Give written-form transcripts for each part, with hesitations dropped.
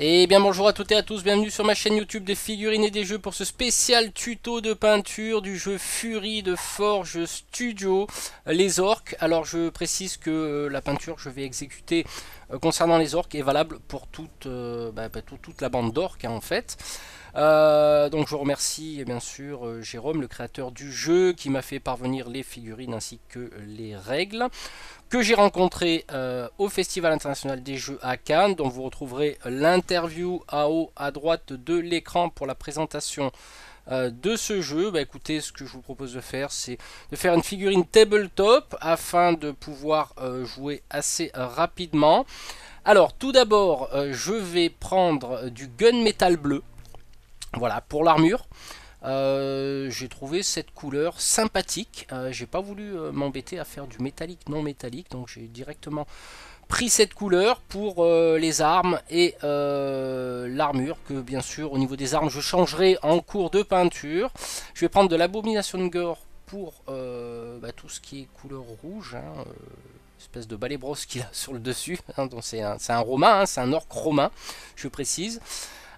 Et bien bonjour à toutes et à tous, bienvenue sur ma chaîne YouTube des figurines et des jeux pour ce spécial tuto de peinture du jeu Fury de Forge Studio, les orques. Alors je précise que la peinture que je vais exécuter concernant les orques est valable pour toute la bande d'orques en fait. Donc je remercie bien sûr Jérôme, le créateur du jeu, qui m'a fait parvenir les figurines ainsi que les règles, que j'ai rencontré au Festival international des jeux à Cannes, dont vous retrouverez l'interview en haut à droite de l'écran pour la présentation de ce jeu. Bah écoutez, ce que je vous propose de faire, c'est de faire une figurine tabletop afin de pouvoir jouer assez rapidement. Alors tout d'abord, je vais prendre du gunmetal bleu. Voilà, pour l'armure, j'ai trouvé cette couleur sympathique. J'ai pas voulu m'embêter à faire du métallique non métallique, donc j'ai directement pris cette couleur pour les armes et l'armure, que bien sûr au niveau des armes je changerai en cours de peinture. Je vais prendre de l'abomination gore pour tout ce qui est couleur rouge, espèce de balai brosse qu'il a sur le dessus, donc c'est un romain, c'est un orc romain, je précise,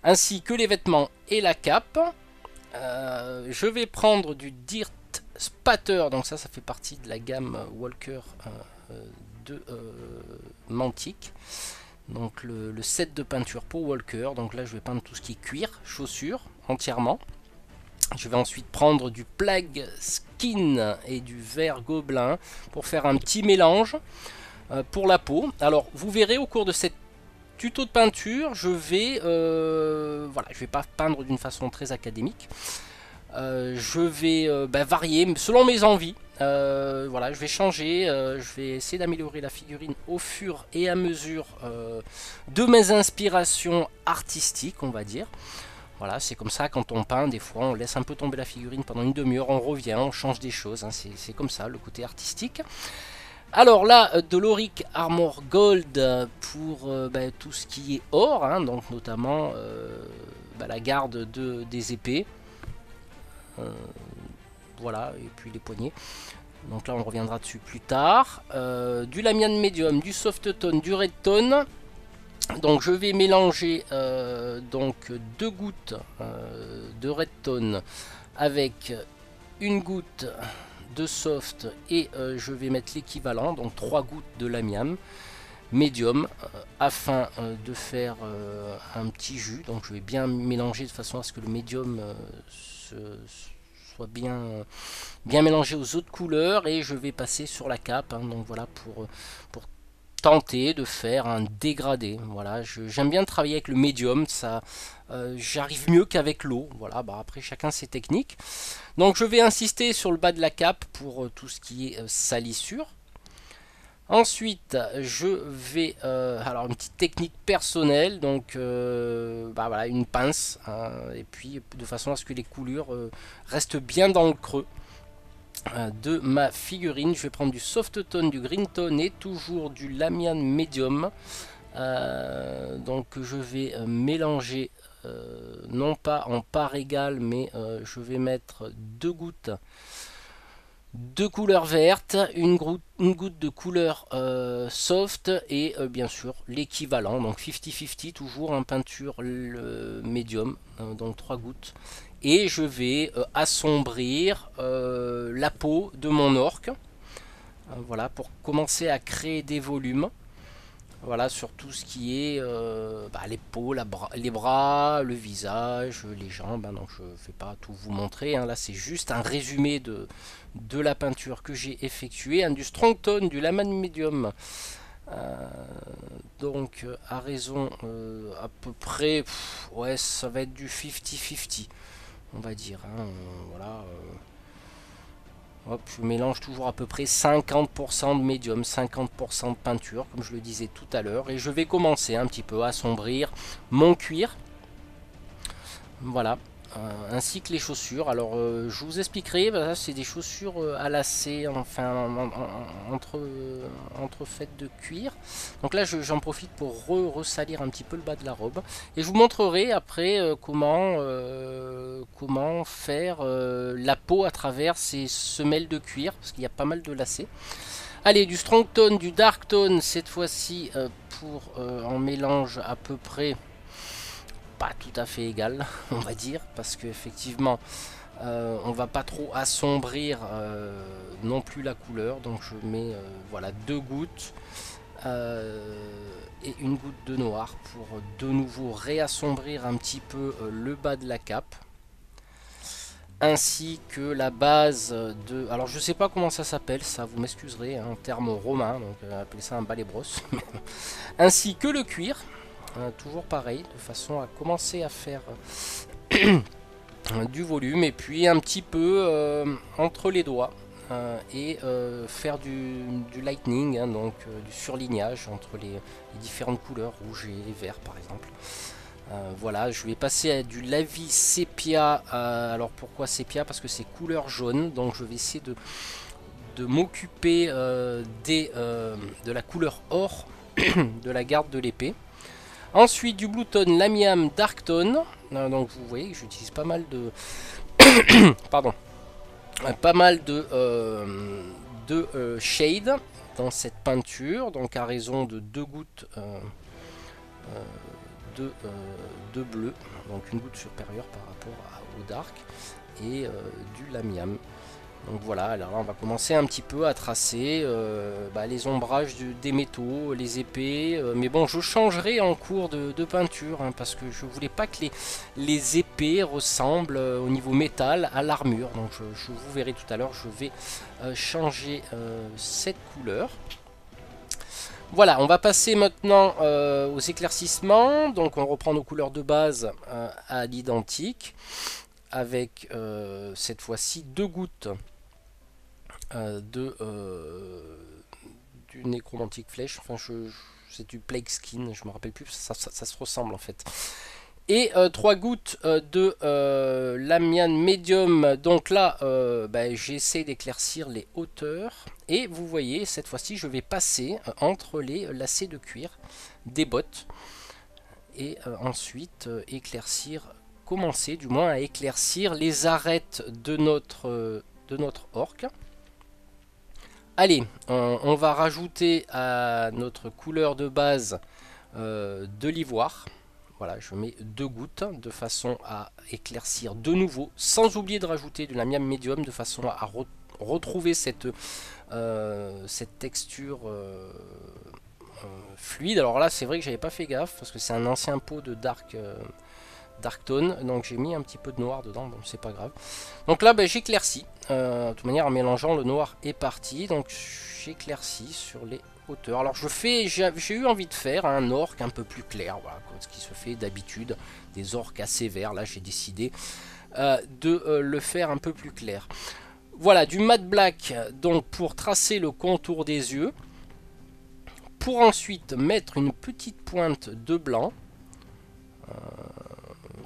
ainsi que les vêtements et la cape. Je vais prendre du Dirt Spatter, donc ça fait partie de la gamme Walker de Mantic. Donc le set de peinture pour Walker. Donc là je vais peindre tout ce qui est cuir, chaussures entièrement. Je vais ensuite prendre du Plague Skin et du vert gobelin pour faire un petit mélange pour la peau. Alors vous verrez au cours de cette tuto de peinture, je vais pas peindre d'une façon très académique. Je vais varier selon mes envies. Je vais changer, je vais essayer d'améliorer la figurine au fur et à mesure de mes inspirations artistiques, on va dire. Voilà, c'est comme ça quand on peint, des fois on laisse un peu tomber la figurine pendant une demi-heure, on revient, on change des choses, c'est comme ça le côté artistique. Alors là, de l'Auric Armor Gold pour tout ce qui est or, donc notamment la garde des épées. Voilà, et puis les poignets. Donc là, on reviendra dessus plus tard. Du Lamian Medium, du Soft Tone, du Red Tone. Donc je vais mélanger donc 2 gouttes de Red Tone avec une goutte de soft et je vais mettre l'équivalent, donc 3 gouttes de Lamiam Medium afin de faire un petit jus. Donc je vais bien mélanger de façon à ce que le médium soit bien mélangé aux autres couleurs, et je vais passer sur la cape, donc voilà, pour tenter de faire un dégradé. Voilà, j'aime bien travailler avec le médium, ça j'arrive mieux qu'avec l'eau. Voilà, après chacun ses techniques. Donc je vais insister sur le bas de la cape pour tout ce qui est salissure. Ensuite, je vais alors une petite technique personnelle, donc une pince, et puis de façon à ce que les coulures restent bien dans le creux de ma figurine. Je vais prendre du soft tone, du green tone et toujours du Lamian Medium. Donc je vais mélanger non pas en part égale, mais je vais mettre 2 gouttes de couleur verte, une goutte de couleur soft et bien sûr l'équivalent, donc 50-50, toujours en peinture le médium, donc 3 gouttes. Et je vais assombrir la peau de mon orque, voilà, pour commencer à créer des volumes. Voilà, sur tout ce qui est les peaux, les bras, le visage, les jambes. Donc je ne vais pas tout vous montrer. Là, c'est juste un résumé de la peinture que j'ai effectuée. Du strong tone, du Lamian Medium. Donc à raison à peu près, ouais, ça va être du 50-50, on va dire. Voilà. Hop, je mélange toujours à peu près 50% de médium, 50% de peinture, comme je le disais tout à l'heure. Et je vais commencer un petit peu à assombrir mon cuir. Voilà, ainsi que les chaussures. Alors, je vous expliquerai, c'est des chaussures à lacets, enfin, entrefaites de cuir. Donc là, j'en profite pour ressalir un petit peu le bas de la robe. Et je vous montrerai après comment faire la peau à travers ces semelles de cuir, parce qu'il y a pas mal de lacets. Allez, du strong tone, du dark tone, cette fois-ci, pour en mélange à peu près pas tout à fait égal, on va dire, parce qu'effectivement, on va pas trop assombrir non plus la couleur. Donc je mets voilà 2 gouttes et une goutte de noir pour de nouveau réassombrir un petit peu le bas de la cape, ainsi que la base de... Alors je sais pas comment ça s'appelle, ça vous m'excuserez, hein, en termes romains, donc appelez ça un balai brosse. Ainsi que le cuir, toujours pareil, de façon à commencer à faire du volume, et puis un petit peu entre les doigts, et faire du lightning, hein, donc du surlignage entre les différentes couleurs, rouge et vert par exemple. Voilà, je vais passer à du lavis sépia. Alors pourquoi sépia? Parce que c'est couleur jaune, donc je vais essayer de m'occuper de la couleur or de la garde de l'épée. Ensuite du Blue Tone, Lamiam, Dark Tone. Donc vous voyez que j'utilise pas mal de pardon, pas mal de shade dans cette peinture, donc à raison de 2 gouttes de bleu, donc une goutte supérieure par rapport au dark, et du lamiam. Donc voilà, alors là on va commencer un petit peu à tracer les ombrages des métaux, les épées, mais bon, je changerai en cours de peinture, hein, parce que je voulais pas que les épées ressemblent au niveau métal à l'armure. Donc je vous verrai tout à l'heure, je vais changer cette couleur. Voilà, on va passer maintenant aux éclaircissements. Donc on reprend nos couleurs de base à l'identique, avec cette fois-ci 2 gouttes du nécromantique flèche. Enfin, c'est du plague skin, je me rappelle plus, ça se ressemble en fait. Et 3 gouttes de lamian médium. Donc là, j'essaie d'éclaircir les hauteurs. Et vous voyez, cette fois-ci, je vais passer entre les lacets de cuir des bottes. Et ensuite, commencer du moins à éclaircir les arêtes de notre orc. Allez, on va rajouter à notre couleur de base de l'ivoire. Voilà, je mets 2 gouttes de façon à éclaircir de nouveau, sans oublier de rajouter de lamiam médium de façon à retrouver cette texture fluide. Alors là, c'est vrai que j'avais pas fait gaffe parce que c'est un ancien pot de dark tone, donc j'ai mis un petit peu de noir dedans, bon c'est pas grave. Donc là j'éclaircis, de toute manière en mélangeant, le noir est parti, donc j'éclaircis sur les hauteurs. Alors j'ai eu envie de faire un orc un peu plus clair, voilà, ce qui se fait d'habitude, des orcs assez verts. Là j'ai décidé de le faire un peu plus clair. Voilà, du matte black donc pour tracer le contour des yeux, pour ensuite mettre une petite pointe de blanc.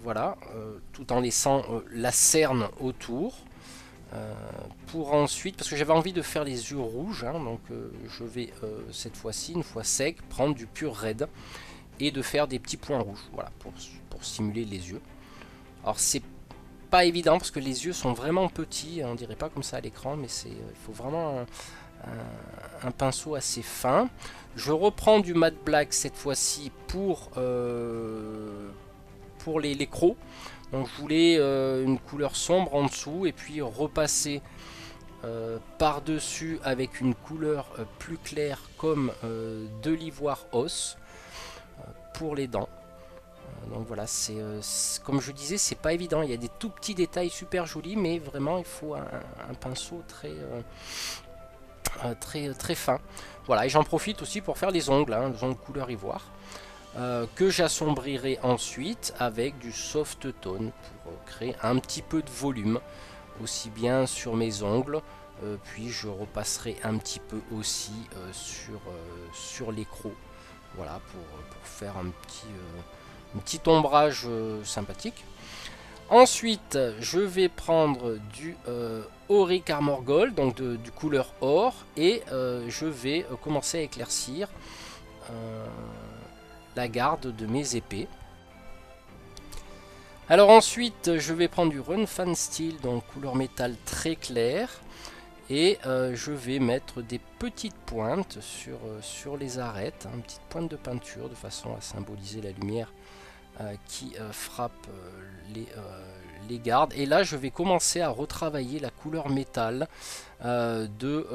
Voilà, tout en laissant la cerne autour, pour ensuite, parce que j'avais envie de faire les yeux rouges, hein, donc je vais cette fois-ci, une fois sec, prendre du pur red et de faire des petits points rouges, voilà, pour simuler les yeux. Alors c'est pas évident parce que les yeux sont vraiment petits, on dirait pas comme ça à l'écran, mais il faut vraiment un pinceau assez fin. Je reprends du matte black cette fois-ci pour les crocs. Donc je voulais une couleur sombre en dessous et puis repasser par dessus avec une couleur plus claire comme de l'ivoire os pour les dents. Donc voilà, comme je disais, c'est pas évident, il y a des tout petits détails super jolis, mais vraiment il faut un pinceau très fin. Voilà, et j'en profite aussi pour faire les ongles, hein, les ongles couleur ivoire. Que j'assombrirai ensuite avec du soft tone pour créer un petit peu de volume, aussi bien sur mes ongles, puis je repasserai un petit peu aussi sur les crocs, voilà, pour faire un petit ombrage sympathique. Ensuite, je vais prendre du Auric Armor Gold, donc du couleur or, et je vais commencer à éclaircir la garde de mes épées. Alors ensuite je vais prendre du Run Fan Steel, donc couleur métal très clair, et je vais mettre des petites pointes sur les arêtes, une petite pointe de peinture de façon à symboliser la lumière qui frappe les gardes. Et là je vais commencer à retravailler la couleur métal de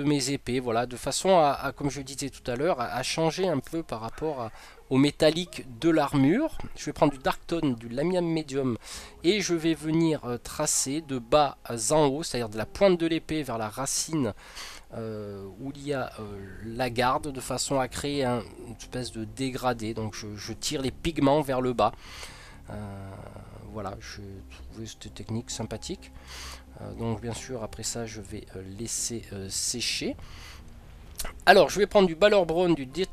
mes épées, voilà, de façon comme je disais tout à l'heure, à changer un peu par rapport au métallique de l'armure. Je vais prendre du Dark Tone, du Lamiam Medium, et je vais venir tracer de bas en haut, c'est-à-dire de la pointe de l'épée vers la racine où il y a la garde, de façon à créer une espèce de dégradé. Donc je tire les pigments vers le bas. Voilà, j'ai trouvé cette technique sympathique. Donc bien sûr après ça je vais laisser sécher. Alors je vais prendre du Balor Brown, du Dirt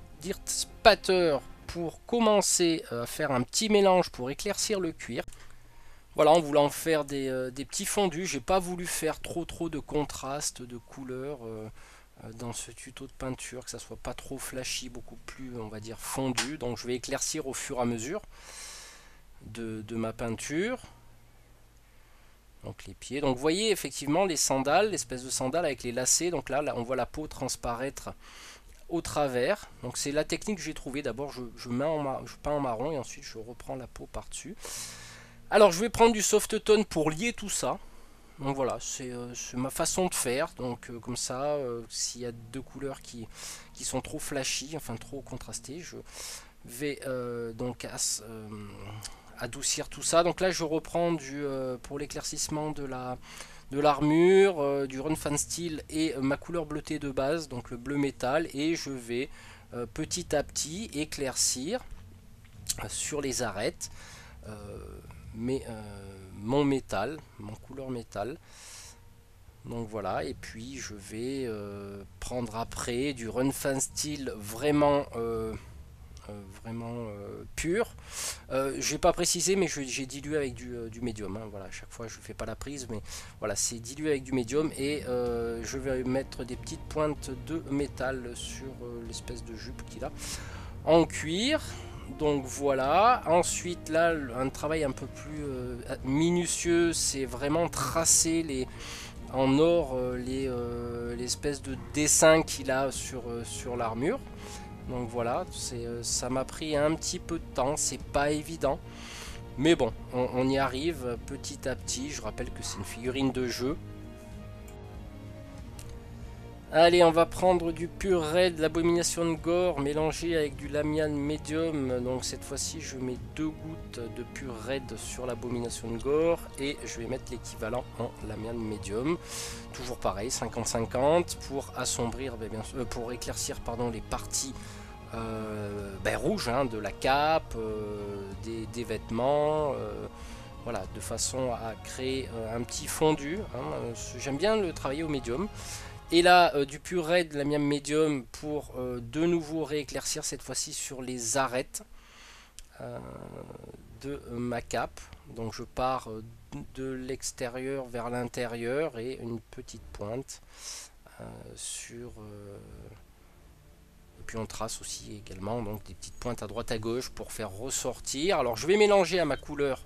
Spatter pour commencer à faire un petit mélange pour éclaircir le cuir. Voilà, en voulant faire des petits fondus, j'ai pas voulu faire trop de contraste de couleurs dans ce tuto de peinture, que ça soit pas trop flashy, beaucoup plus on va dire fondu. Donc je vais éclaircir au fur et à mesure de ma peinture. Donc les pieds, donc vous voyez effectivement les sandales, l'espèce de sandales avec les lacets. Donc là on voit la peau transparaître au travers. Donc c'est la technique que j'ai trouvée. D'abord je peins en marron et ensuite je reprends la peau par dessus. Alors je vais prendre du soft tone pour lier tout ça. Donc voilà, c'est ma façon de faire. Donc comme ça, s'il y a deux couleurs qui sont trop flashy, enfin trop contrastées, je vais donc adoucir tout ça. Donc là je reprends pour l'éclaircissement de l'armure, du Run Fan Steel et ma couleur bleutée de base, donc le bleu métal, et je vais petit à petit éclaircir sur les arêtes mon métal, mon couleur métal. Donc voilà, et puis je vais prendre après du Run Fan Steel vraiment pur. Je n'ai pas précisé, mais j'ai dilué avec du médium. Hein. Voilà, à chaque fois je ne fais pas la prise, mais voilà, c'est dilué avec du médium. Et je vais mettre des petites pointes de métal sur l'espèce de jupe qu'il a en cuir. Donc voilà, ensuite là un travail un peu plus minutieux, c'est vraiment tracer en or l'espèce de dessin qu'il a sur l'armure. Donc voilà, ça m'a pris un petit peu de temps, c'est pas évident. Mais bon, on y arrive petit à petit. Je rappelle que c'est une figurine de jeu. Allez, on va prendre du pur red, de l'abomination de gore mélangé avec du lamian medium. Donc cette fois-ci, je mets 2 gouttes de pur red sur l'abomination de gore et je vais mettre l'équivalent en lamian medium. Toujours pareil, 50-50 pour assombrir, pour éclaircir pardon, les parties rouges hein, de la cape, des vêtements. Voilà, de façon à créer un petit fondu. Hein. J'aime bien le travailler au médium. Et là, du pur red, la miam médium pour de nouveau rééclaircir cette fois-ci sur les arêtes de ma cape. Donc je pars de l'extérieur vers l'intérieur et une petite pointe sur... Et puis on trace aussi également donc, des petites pointes à droite à gauche pour faire ressortir. Alors je vais mélanger à ma couleur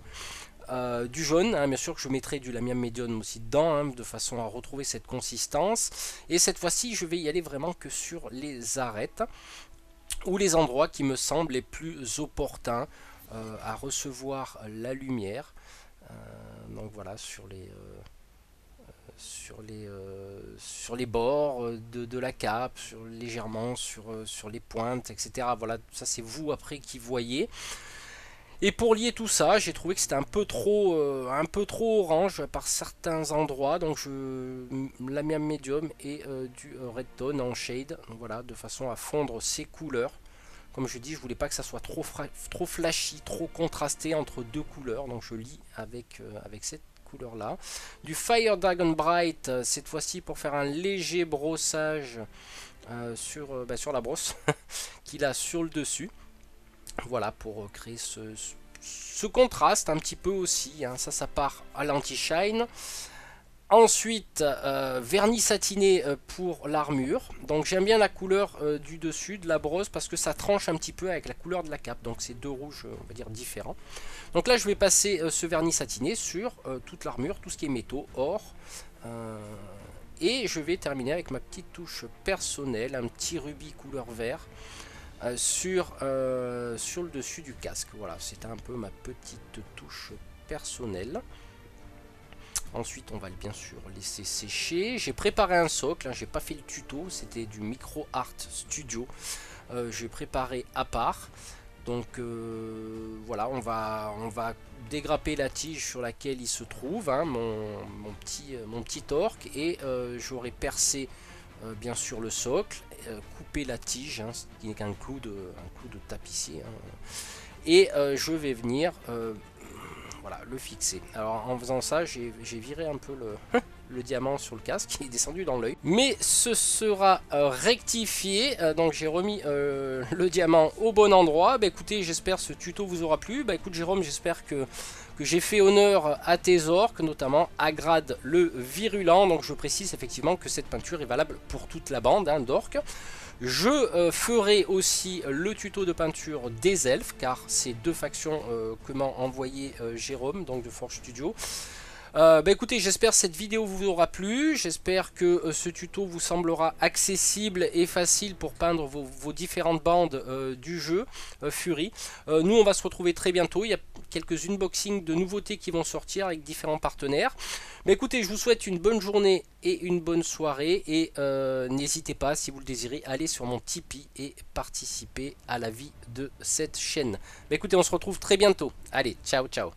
du jaune, hein, bien sûr que je mettrai du lamiam medium aussi dedans, hein, de façon à retrouver cette consistance. Et cette fois-ci, je vais y aller vraiment que sur les arêtes, ou les endroits qui me semblent les plus opportuns à recevoir la lumière. Donc voilà, sur les bords de la cape, légèrement sur les pointes, etc. Voilà, ça c'est vous après qui voyez. Et pour lier tout ça, j'ai trouvé que c'était un peu trop orange par certains endroits. Donc lamiam medium et du red tone en shade. Donc voilà, de façon à fondre ces couleurs. Comme je dis, je voulais pas que ça soit trop flashy, trop contrasté entre deux couleurs. Donc je lis avec cette couleur là. Du Fire Dragon Bright, cette fois-ci pour faire un léger brossage sur la brosse qu'il a sur le dessus. Voilà, pour créer ce contraste un petit peu aussi, hein. Ça part à l'anti-shine. Ensuite, vernis satiné pour l'armure. Donc j'aime bien la couleur du dessus de la brosse parce que ça tranche un petit peu avec la couleur de la cape. Donc c'est deux rouges, on va dire, différents. Donc là, je vais passer ce vernis satiné sur toute l'armure, tout ce qui est métaux, or. Et je vais terminer avec ma petite touche personnelle, un petit rubis couleur vert. sur le dessus du casque. Voilà, c'était un peu ma petite touche personnelle. Ensuite, on va bien sûr laisser sécher. J'ai préparé un socle, hein, j'ai pas fait le tuto, c'était du Micro Art Studio. J'ai préparé à part. Donc voilà, on va dégrapper la tige sur laquelle il se trouve, hein, mon petit orque, et j'aurai percé bien sûr le socle, couper la tige, hein, ce qui n'est qu'un clou de tapissier, hein, et je vais venir voilà, le fixer. Alors en faisant ça, j'ai viré un peu le diamant sur le casque qui est descendu dans l'œil. Mais ce sera rectifié. Donc j'ai remis le diamant au bon endroit. Bah écoutez, j'espère ce tuto vous aura plu. Bah écoute Jérôme, j'espère que j'ai fait honneur à tes orques, notamment Agrad le virulent. Donc je précise effectivement que cette peinture est valable pour toute la bande, hein, d'orques. Je ferai aussi le tuto de peinture des elfes, car c'est deux factions que m'a envoyé Jérôme, donc de Forge Studio. Bah écoutez, j'espère que cette vidéo vous aura plu, j'espère que ce tuto vous semblera accessible et facile pour peindre vos différentes bandes du jeu Fury. Nous on va se retrouver très bientôt, il y a quelques unboxings de nouveautés qui vont sortir avec différents partenaires. Bah écoutez, je vous souhaite une bonne journée et une bonne soirée, et n'hésitez pas, si vous le désirez, à aller sur mon Tipeee et participer à la vie de cette chaîne. Bah écoutez, on se retrouve très bientôt, allez, ciao ciao.